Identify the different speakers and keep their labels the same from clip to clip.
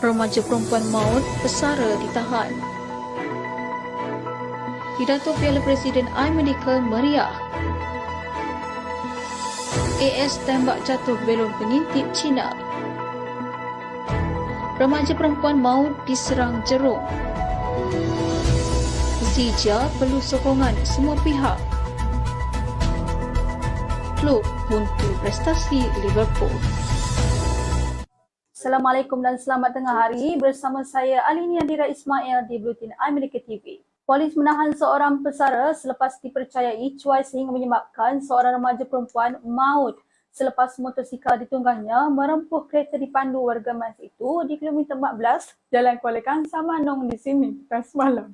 Speaker 1: Remaja perempuan maut pesara ditahan. Pidato Piala Presiden iMedical meriah. AS tembak jatuh belon pengintip Cina. Remaja perempuan maut diserang jerung. Zija perlu sokongan semua pihak. Klub buntu prestasi Liverpool.
Speaker 2: Assalamualaikum dan selamat tengah hari. Bersama saya Alini Andira Ismail di Blutin iMedical TV. Polis menahan seorang pesara selepas dipercayai cuai sehingga menyebabkan seorang remaja perempuan maut selepas motosikal ditunggahnya merempuh kereta dipandu warga mas itu di kilometer 14 Jalan Kuala Kangsar Manong di sini semalam.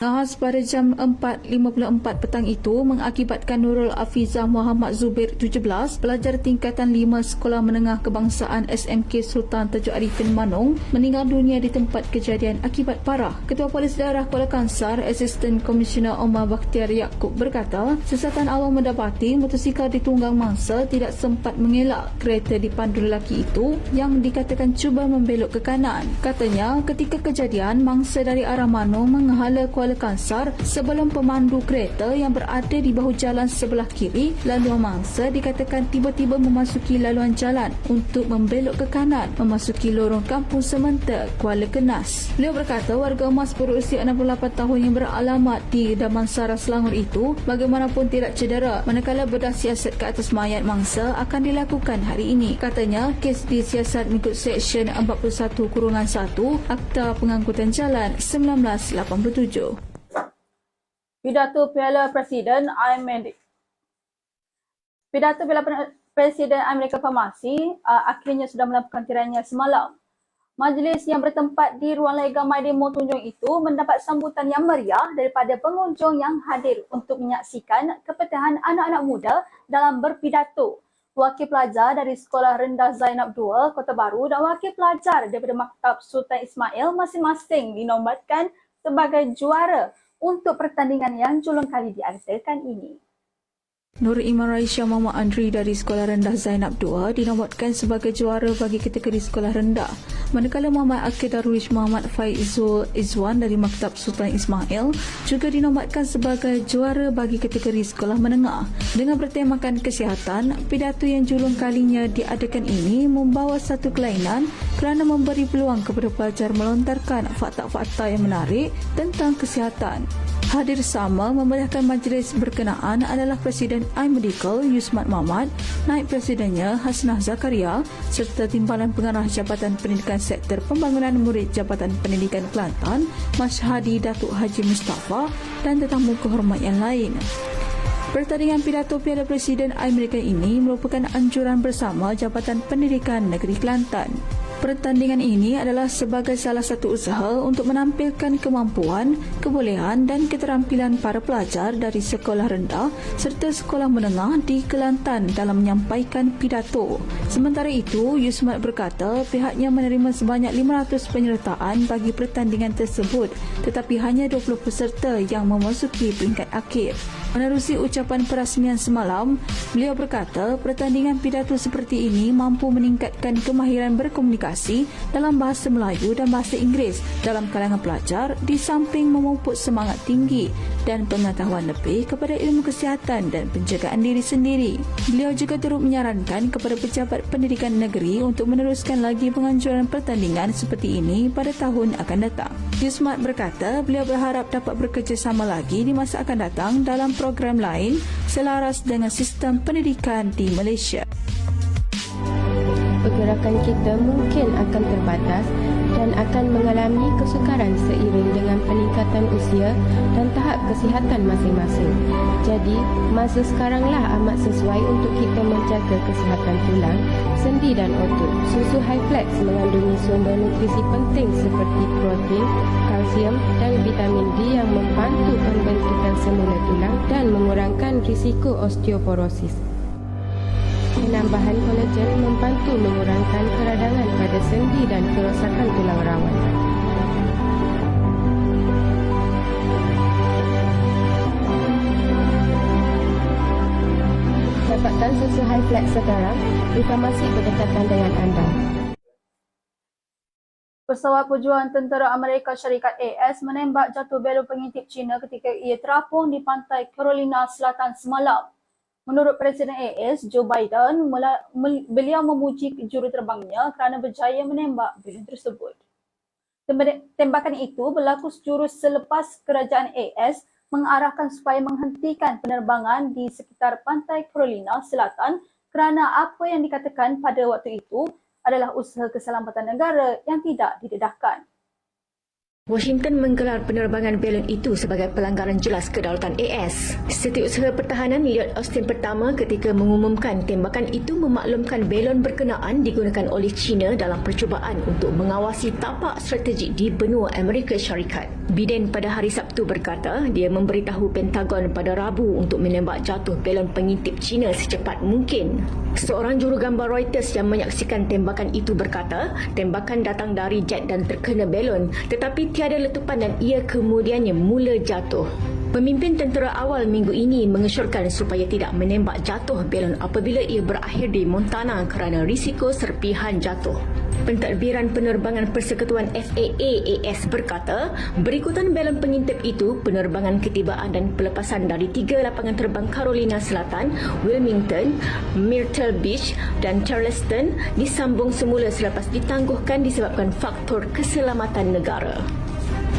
Speaker 1: Nahas pada jam 4.54 petang itu mengakibatkan Nurul Afizah Muhammad Zubair 17, pelajar tingkatan 5 Sekolah Menengah Kebangsaan SMK Sultan Tajuk Arifin Manong meninggal dunia di tempat kejadian akibat parah. Ketua Polis Daerah Kuala Kangsar, Asisten Komisioner Omar Bakhtiar Yaakob berkata, siasatan awal mendapati motosikal ditunggang mangsa tidak sempat mengelak kereta dipandu lelaki itu yang dikatakan cuba membelok ke kanan. Katanya, ketika kejadian, mangsa dari arah Manong menghala Kuala Kangsar sebelum pemandu kereta yang berada di bahu jalan sebelah kiri laluan mangsa dikatakan tiba-tiba memasuki laluan jalan untuk membelok ke kanan memasuki lorong Kampung Sementar, Kuala Kenas. Beliau berkata warga emas berusia 68 tahun yang beralamat di Damansara, Selangor itu bagaimanapun tidak cedera manakala bedah siasat ke atas mayat mangsa akan dilakukan hari ini. Katanya kes disiasat mengikut Seksyen 41-1 Akta Pengangkutan Jalan 1987.
Speaker 2: Pidato Piala Presiden iMedical Farmasi akhirnya sudah melakukan tirainya semalam. Majlis yang bertempat di ruang lega Maidemo Tunjung itu mendapat sambutan yang meriah daripada pengunjung yang hadir untuk menyaksikan kepetihan anak-anak muda dalam berpidato. Wakil pelajar dari Sekolah Rendah Zainab II, Kota Baru dan wakil pelajar daripada Maktab Sultan Ismail masing-masing dinobatkan sebagai juara untuk pertandingan yang julung kali diadakan ini.
Speaker 1: Nur Iman Raisya Muhammad Andri dari Sekolah Rendah Zainab II dinobatkan sebagai juara bagi kategori sekolah rendah. Manakala Muhammad Akid Darwish Muhammad Faizul Izwan dari Maktab Sultan Ismail juga dinobatkan sebagai juara bagi kategori sekolah menengah. Dengan bertemakan kesihatan, pidato yang julung kalinya diadakan ini membawa satu kelainan kerana memberi peluang kepada pelajar melontarkan fakta-fakta yang menarik tentang kesihatan. Hadir sama memeriahkan majlis berkenaan adalah Presiden iMedical Yusmat Mahmad, Naib Presidennya Hasnah Zakaria serta Timbalan Pengarah Jabatan Pendidikan Sektor Pembangunan Murid Jabatan Pendidikan Kelantan Mas Hadi Datuk Haji Mustafa dan tetamu kehormat yang lain. Pertandingan pidato Piala Presiden iMedical ini merupakan anjuran bersama Jabatan Pendidikan Negeri Kelantan. Pertandingan ini adalah sebagai salah satu usaha untuk menampilkan kemampuan, kebolehan dan keterampilan para pelajar dari sekolah rendah serta sekolah menengah di Kelantan dalam menyampaikan pidato. Sementara itu, Yusmat berkata pihaknya menerima sebanyak 500 penyertaan bagi pertandingan tersebut tetapi hanya 20 peserta yang memasuki peringkat akhir. Menerusi ucapan perasmian semalam, beliau berkata pertandingan pidato seperti ini mampu meningkatkan kemahiran berkomunikasi dalam bahasa Melayu dan bahasa Inggeris dalam kalangan pelajar di samping memupuk semangat tinggi dan pengetahuan lebih kepada ilmu kesihatan dan penjagaan diri sendiri. Beliau juga turut menyarankan kepada pejabat pendidikan negeri untuk meneruskan lagi penganjuran pertandingan seperti ini pada tahun akan datang. Yusmat berkata beliau berharap dapat bekerjasama lagi di masa akan datang dalam program lain selaras dengan sistem pendidikan di Malaysia.
Speaker 3: Pergerakan kita mungkin akan terbatas dan akan mengalami kesukaran seiring dengan peningkatan usia dan tahap kesihatan masing-masing. Jadi, masa sekaranglah amat sesuai untuk kita menjaga kesihatan tulang, sendi dan otot. Susu Highflex mengandungi sumber nutrisi penting seperti protein, kalsium dan vitamin D yang membantu pembentukan semula tulang dan mengurangkan risiko osteoporosis. Penambahan kolagen membantu mengurangkan keradangan pada sendi dan kerosakan tulang rawan. Dapatkan susu Highflex sekarang di farmasi berdekatan dengan anda.
Speaker 2: Pesawat pejuang tentera Amerika Syarikat AS menembak jatuh belon pengintip China ketika ia terapung di pantai Carolina Selatan semalam. Menurut Presiden AS, Joe Biden, beliau memuji juruterbangnya kerana berjaya menembak belon tersebut. Tembakan itu berlaku sejurus selepas kerajaan AS mengarahkan supaya menghentikan penerbangan di sekitar pantai Carolina Selatan kerana apa yang dikatakan pada waktu itu adalah usaha keselamatan negara yang tidak didedahkan.
Speaker 4: Washington menggelar penerbangan belon itu sebagai pelanggaran jelas kedaulatan AS. Setiausaha Pertahanan Lloyd Austin pertama ketika mengumumkan tembakan itu memaklumkan belon berkenaan digunakan oleh China dalam percubaan untuk mengawasi tapak strategik di benua Amerika Syarikat. Biden pada hari Sabtu berkata dia memberitahu Pentagon pada Rabu untuk menembak jatuh belon pengintip China secepat mungkin. Seorang jurugambar Reuters yang menyaksikan tembakan itu berkata, tembakan datang dari jet dan terkena belon tetapi tiada letupan dan ia kemudiannya mula jatuh. Pemimpin tentera awal minggu ini mengesyorkan supaya tidak menembak jatuh belon apabila ia berakhir di Montana kerana risiko serpihan jatuh. Pentadbiran penerbangan Persekutuan FAA-AS berkata, berikutan belon pengintip itu, penerbangan ketibaan dan pelepasan dari 3 lapangan terbang Carolina Selatan, Wilmington, Myrtle Beach dan Charleston disambung semula selepas ditangguhkan disebabkan faktor keselamatan negara.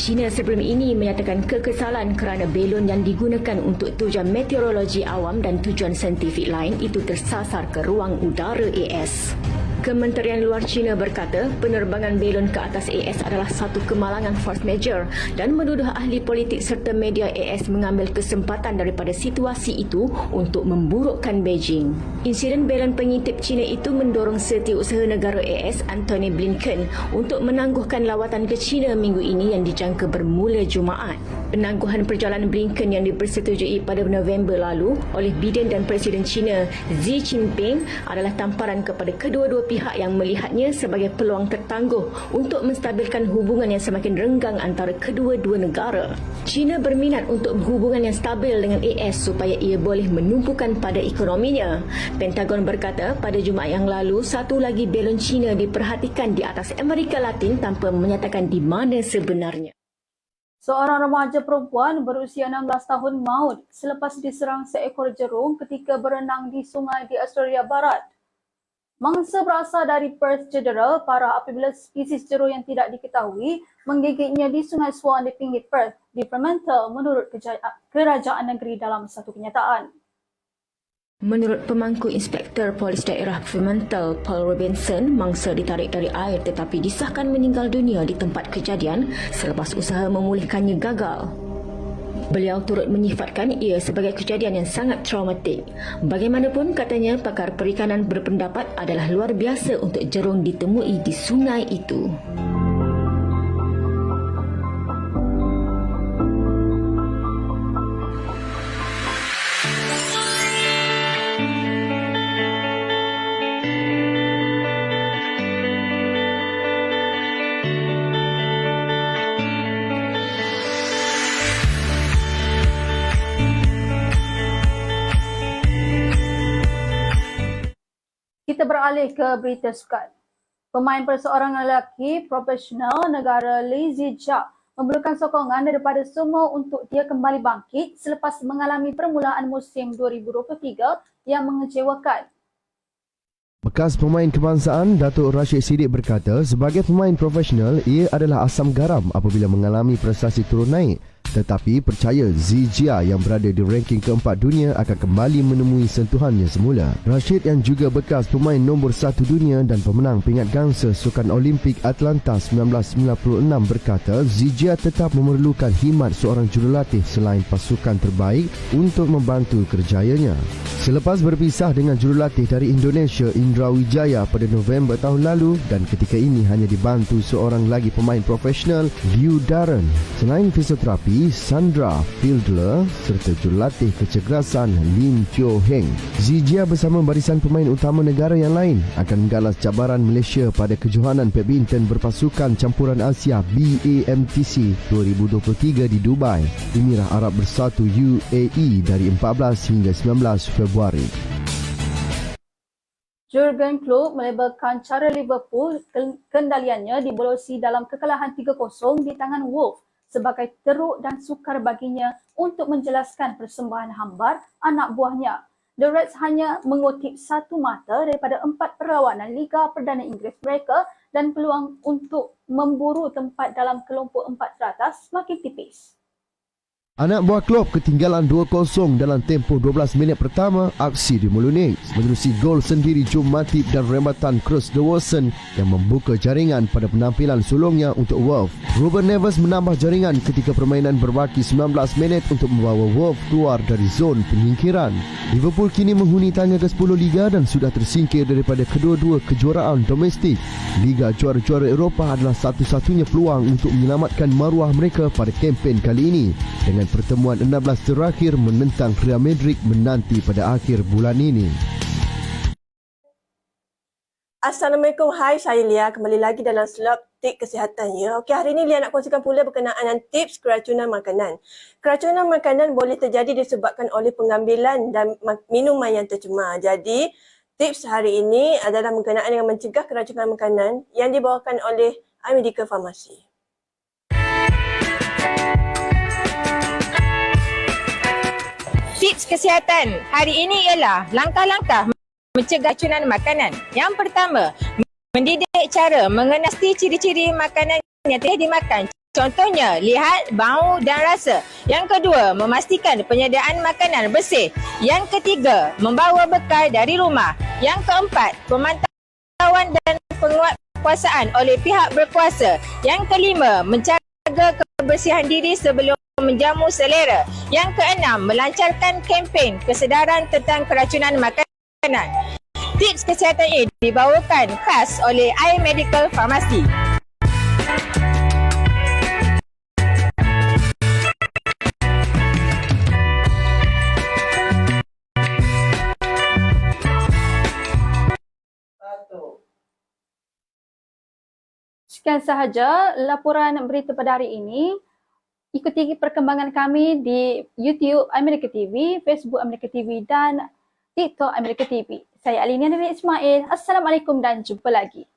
Speaker 4: China sebelum ini menyatakan kekesalan kerana belon yang digunakan untuk tujuan meteorologi awam dan tujuan saintifik lain itu tersasar ke ruang udara AS. Kementerian Luar China berkata penerbangan belon ke atas AS adalah satu kemalangan force majeure dan menuduh ahli politik serta media AS mengambil kesempatan daripada situasi itu untuk memburukkan Beijing. Insiden belon pengintip China itu mendorong Setiausaha Negara AS Antony Blinken untuk menangguhkan lawatan ke China minggu ini yang dijangka bermula Jumaat. Penangguhan perjalanan Blinken yang dipersetujui pada November lalu oleh Biden dan Presiden China Xi Jinping adalah tamparan kepada kedua-dua pihak yang melihatnya sebagai peluang tertangguh untuk menstabilkan hubungan yang semakin renggang antara kedua-dua negara. China berminat untuk hubungan yang stabil dengan AS supaya ia boleh menumpukan pada ekonominya. Pentagon berkata pada Jumaat yang lalu satu lagi belon China diperhatikan di atas Amerika Latin tanpa menyatakan di mana sebenarnya.
Speaker 2: Seorang remaja perempuan berusia 16 tahun maut selepas diserang seekor jerung ketika berenang di sungai di Australia Barat. Mangsa berasal dari Perth cedera parah apabila spesies jerung yang tidak diketahui menggigitnya di Sungai Swan di pinggir Perth di Fremantle menurut kerajaan negeri dalam satu kenyataan.
Speaker 4: Menurut pemangku Inspektor Polis Daerah Fremantle, Paul Robinson, mangsa ditarik dari air tetapi disahkan meninggal dunia di tempat kejadian selepas usaha memulihkannya gagal. Beliau turut menyifatkan ia sebagai kejadian yang sangat traumatik. Bagaimanapun katanya pakar perikanan berpendapat adalah luar biasa untuk jerung ditemui di sungai itu.
Speaker 2: Kita beralih ke berita sukan. Pemain perseorangan lelaki profesional negara Lee Zijia memerlukan sokongan daripada semua untuk dia kembali bangkit selepas mengalami permulaan musim 2023 yang mengecewakan.
Speaker 5: Bekas pemain kebangsaan Datuk Rashid Siddiq berkata sebagai pemain profesional ia adalah asam garam apabila mengalami prestasi turun naik. Tetapi percaya Zijia yang berada di ranking keempat dunia akan kembali menemui sentuhannya semula. Rashid yang juga bekas pemain nombor 1 dunia dan pemenang pingat gangsa Sukan Olimpik Atlanta 1996 berkata Zijia tetap memerlukan khidmat seorang jurulatih selain pasukan terbaik untuk membantu kerjayanya. Selepas berpisah dengan jurulatih dari Indonesia Indra Wijaya pada November tahun lalu dan ketika ini hanya dibantu seorang lagi pemain profesional Liu Darren. Selain fisioterapi, Sandra Fieldler serta jurulatih kecergasan Lim Teo Heng. Zijia bersama barisan pemain utama negara yang lain akan menggalas cabaran Malaysia pada kejohanan badminton berpasukan campuran Asia BAMTC 2023 di Dubai, Emirat Arab Bersatu UAE dari 14 hingga 19 Februari.
Speaker 2: Jurgen Klopp melabelkan cara Liverpool kendaliannya dibolosi dalam kekalahan 3-0 di tangan Wolves sebagai teruk dan sukar baginya untuk menjelaskan persembahan hambar anak buahnya. The Reds hanya mengutip satu mata daripada 4 perlawanan Liga Perdana Inggeris mereka dan peluang untuk memburu tempat dalam kelompok 4 teratas makin tipis.
Speaker 5: Anak buah Klopp ketinggalan 2-0 dalam tempoh 12 minit pertama aksi di Molyneux menerusi gol sendiri Joe Matip dan rembatan Kroos de Wilson yang membuka jaringan pada penampilan sulungnya untuk Wolves. Ruben Neves menambah jaringan ketika permainan berbaki 19 minit untuk membawa Wolves keluar dari zon penyingkiran. Liverpool kini menghuni tangga ke-10 Liga dan sudah tersingkir daripada kedua-dua kejuaraan domestik. Liga Juara-Juara Eropah adalah satu-satunya peluang untuk menyelamatkan maruah mereka pada kempen kali ini dengan pertemuan 16 terakhir menentang Real Madrid menanti pada akhir bulan ini.
Speaker 6: Assalamualaikum, hai, saya Lia. Kembali lagi dalam slot tips kesihatan ya. Okey, hari ini Lia nak kongsikan pula berkenaan dengan tips keracunan makanan. Keracunan makanan boleh terjadi disebabkan oleh pengambilan dan minuman yang tercemar. Jadi, tips hari ini adalah berkenaan dengan mencegah keracunan makanan yang dibawakan oleh iMedical Pharmacy.
Speaker 7: Tips kesihatan hari ini ialah langkah-langkah mencegah keracunan makanan. Yang pertama, mendidik cara mengenali ciri-ciri makanan yang telah dimakan. Contohnya, lihat bau dan rasa. Yang kedua, memastikan penyediaan makanan bersih. Yang ketiga, membawa bekal dari rumah. Yang keempat, pemantauan dan penguatkuasaan oleh pihak berkuasa. Yang kelima, menjaga kebersihan diri sebelum menjamu selera. Yang keenam, melancarkan kempen kesedaran tentang keracunan makanan. Tips kesihatan ini dibawakan khas oleh iMedical Pharmacy.
Speaker 2: Sekian sahaja laporan berita pada hari ini. Ikuti perkembangan kami di YouTube America TV, Facebook America TV dan TikTok America TV. Saya Alina Nabi Ismail. Assalamualaikum dan jumpa lagi.